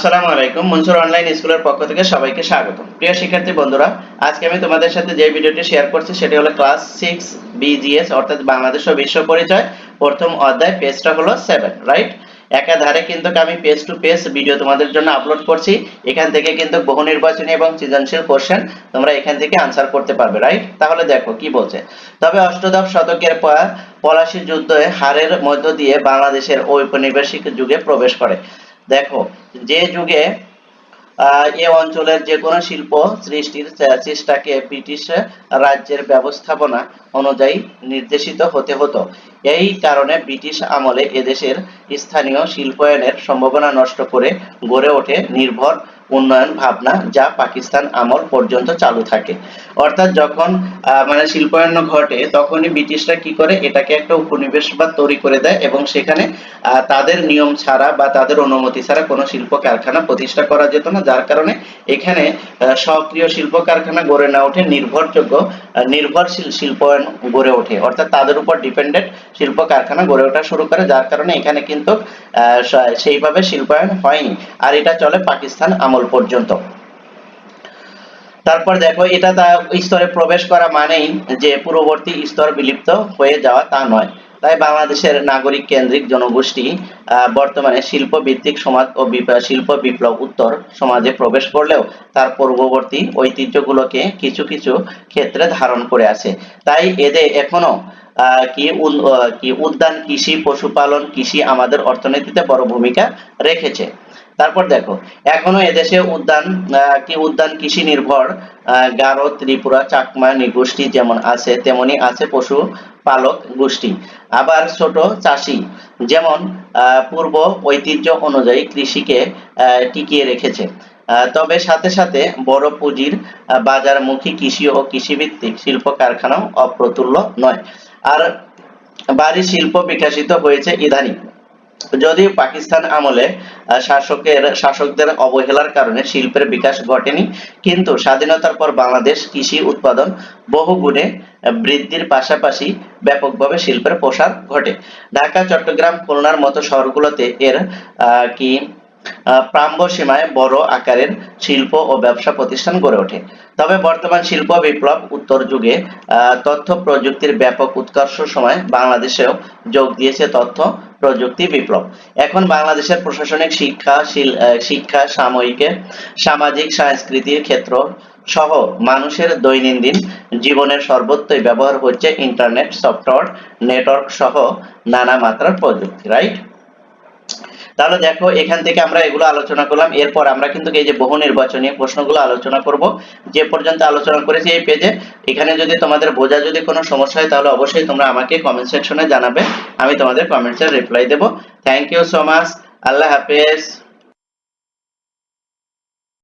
আসসালামু আলাইকুম। মনসুর অনলাইন স্কুলের পক্ষ থেকে সবাইকে স্বাগতম। প্রিয় শিক্ষার্থী বন্ধুরা, আজকে আমি তোমাদের সাথে যে ভিডিওটি শেয়ার করছি সেটি হলো ক্লাস 6 বিজিএস অর্থাৎ বাংলাদেশ ও বিশ্ব পরিচয় প্রথম অধ্যায়, পেজটা হলো 7, রাইট? একাধারে কিন্তু আমি পেজ টু পেজ ভিডিও তোমাদের জন্য আপলোড করছি। এখান থেকে কিন্তু বহু নির্বাচনী এবং সৃজনশীল কোশ্চেন তোমরা এখান থেকে আনসার করতে পারবে, রাইট? তাহলে দেখো কি বলছে। তবে অষ্টদশ শতকের পলাশী যুদ্ধে হারের মধ্য দিয়ে বাংলাদেশের ঔপনিবেশিক যুগে প্রবেশ করে। দেখো, যে যুগে এ অঞ্চলের যে কোনো শিল্প সৃষ্টির চেষ্টাকে ব্রিটিশ রাজ্যের ব্যবস্থাপনা অনুযায়ী নির্দেশিত হতে হতো। এই কারণে ব্রিটিশ আমলে এদেশের স্থানীয় শিল্পায়নের সম্ভাবনা নষ্ট করে গড়ে ওঠে নির্ভর উন্নয়ন ভাবনা, যা পাকিস্তান আমল পর্যন্ত চালু থাকে। অর্থাৎ যখন মানে শিল্পায়ন ঘটে তখনই ব্রিটিশরা কি করে, এটাকে একটা উপনিবেশ বা তৈরি করে দেয় এবং সেখানে তাদের নিয়ম ছাড়া বা তাদের অনুমতি ছাড়া কোনো শিল্প কারখানা প্রতিষ্ঠা করা যেত না, যার কারণে এখানে সক্রিয় শিল্প কারখানা গড়ে না ওঠে, নির্ভরশীল শিল্পায়ন গড়ে ওঠে, অর্থাৎ তাদের উপর ডিপেন্ডেন্ট শিল্প কারখানা গড়ে ওঠা শুরু করে, যার কারণে এখানে কিন্তু সেইভাবে শিল্পায়ন হয়নি। আর এটা চলে পাকিস্তান আমল পর্যন্ত। তারপর দেখো, এটা স্তরে প্রবেশ করা মানেই যে পূর্ববর্তী স্তর বিলুপ্ত হয়ে যাওয়া তা নয়। তাই বাংলাদেশের নাগরিক কেন্দ্রিক জনগোষ্ঠী বর্তমানে শিল্প ভিত্তিক সমাজ ও শিল্প বিপ্লব উত্তর সমাজে প্রবেশ করলেও তার পূর্ববর্তী ঐতিহ্যগুলোকে কিছু কিছু ক্ষেত্রে ধারণ করে আছে। তাই এদের এখনো কি উদ্যান কৃষি, পশুপালন, কৃষি আমাদের অর্থনীতিতে বড় ভূমিকা রেখেছে। তারপর দেখো, এখনো এদেশে উদ্যান কৃষি নির্ভর গারো, ত্রিপুরা, চাকমা নৃগোষ্ঠী যেমন আছে তেমনি আছে পশু পালক গোষ্ঠী। আবার ছোট চাষি যেমন পূর্ব ঐতিহ্য অনুযায়ী কৃষিকে টিকিয়ে রেখেছে। তবে সাথে সাথে বড় পুঁজির বাজারমুখী কৃষি ও কৃষিভিত্তিক শিল্প কারখানাও অপ্রতুল্য নয়। আর ভারী শিল্প বিকশিত হয়েছে ইদানিং। যদিও পাকিস্তান আমলে শাসকদের অবহেলার কারণে শিল্পের বিকাশ ঘটেনি, কিন্তু স্বাধীনতার পর বাংলাদেশ কৃষি উৎপাদন বহুগুণে বৃদ্ধির পাশাপাশি ব্যাপকভাবে শিল্পের প্রসার ঘটে। ঢাকা, চট্টগ্রাম, খুলনার মতো শহরগুলোতে এর কি প্রাম্য সীমায় বড় আকারের শিল্প ও ব্যবসা প্রতিষ্ঠান গড়ে ওঠে। তবে বর্তমান শিল্প বিপ্লব উত্তর যুগে তথ্য প্রযুক্তির ব্যাপক উৎকর্ষ সময় বাংলাদেশেও যোগ দিয়েছে তথ্য প্রযুক্তি বিপ্লব। এখন বাংলাদেশের প্রশাসনিক শিক্ষা, সামাজিক সাংস্কৃতিক ক্ষেত্র সহ মানুষের দৈনন্দিন জীবনের সর্বত্রই ব্যবহার হচ্ছে ইন্টারনেট, সফটওয়্যার, নেটওয়ার্ক সহ নানা মাত্রার প্রযুক্তি, রাইট? তাহলে দেখো, এখান থেকে আমরা এগুলো আলোচনা করলাম। এরপর আমরা কিন্তু এই যে বহু নির্বাচনী প্রশ্নগুলো আলোচনা করব। যে পর্যন্ত আলোচনা করেছি এই পেজে, এখানে যদি তোমাদের বোঝা যদি কোনো সমস্যা হয় তাহলে অবশ্যই তোমরা আমাকে কমেন্ট সেকশনে জানাবে, আমি তোমাদের কমেন্টসের রিপ্লাই দেব। Thank you so much. আল্লাহ হাফেজ।